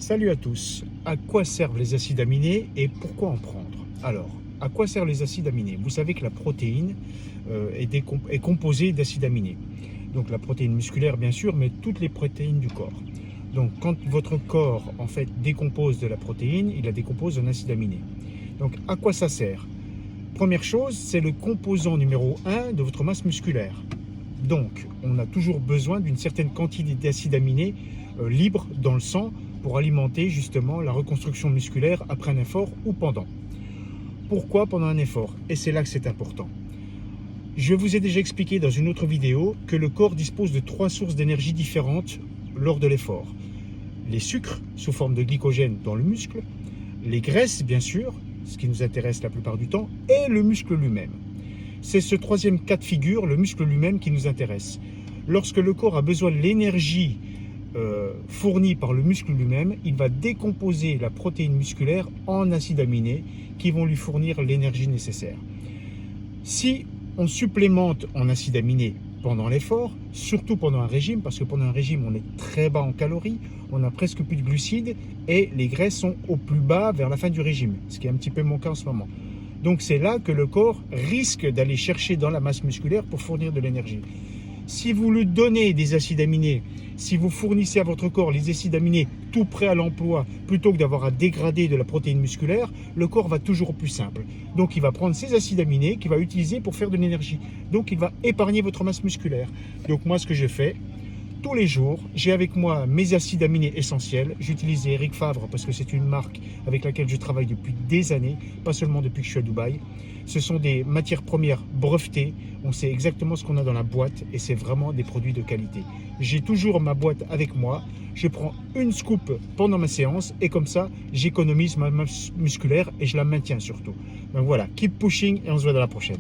Salut à tous. À quoi servent les acides aminés et pourquoi en prendre? Alors, à quoi servent les acides aminés? Vous savez que la protéine est composée d'acides aminés. Donc la protéine musculaire bien sûr, mais toutes les protéines du corps. Donc quand votre corps en fait décompose de la protéine, il la décompose en acides aminés. Donc à quoi ça sert? Première chose, c'est le composant numéro 1 de votre masse musculaire. Donc on a toujours besoin d'une certaine quantité d'acides aminés libres dans le sang pour alimenter justement la reconstruction musculaire après un effort ou pendant. Pourquoi pendant un effort? Et c'est là que c'est important. Je vous ai déjà expliqué dans une autre vidéo que le corps dispose de 3 sources d'énergie différentes lors de l'effort. Les sucres sous forme de glycogène dans le muscle, les graisses bien sûr, ce qui nous intéresse la plupart du temps, et le muscle lui-même. C'est ce troisième cas de figure, le muscle lui-même, qui nous intéresse. Lorsque le corps a besoin de l'énergie fournie par le muscle lui-même, il va décomposer la protéine musculaire en acides aminés qui vont lui fournir l'énergie nécessaire. Si on supplémente en acides aminés pendant l'effort, surtout pendant un régime, parce que pendant un régime on est très bas en calories, on a presque plus de glucides et les graisses sont au plus bas vers la fin du régime, ce qui est un petit peu mon cas en ce moment. Donc c'est là que le corps risque d'aller chercher dans la masse musculaire pour fournir de l'énergie. Si vous lui donnez des acides aminés, si vous fournissez à votre corps les acides aminés tout prêts à l'emploi, plutôt que d'avoir à dégrader de la protéine musculaire, le corps va toujours au plus simple. Donc il va prendre ces acides aminés qu'il va utiliser pour faire de l'énergie. Donc il va épargner votre masse musculaire. Donc moi ce que je fais, tous les jours, j'ai avec moi mes acides aminés essentiels. J'utilise Eric Favre parce que c'est une marque avec laquelle je travaille depuis des années, pas seulement depuis que je suis à Dubaï. Ce sont des matières premières brevetées. On sait exactement ce qu'on a dans la boîte et c'est vraiment des produits de qualité. J'ai toujours ma boîte avec moi. Je prends une scoop pendant ma séance et comme ça, j'économise ma masse musculaire et je la maintiens surtout. Donc voilà, keep pushing et on se voit dans la prochaine.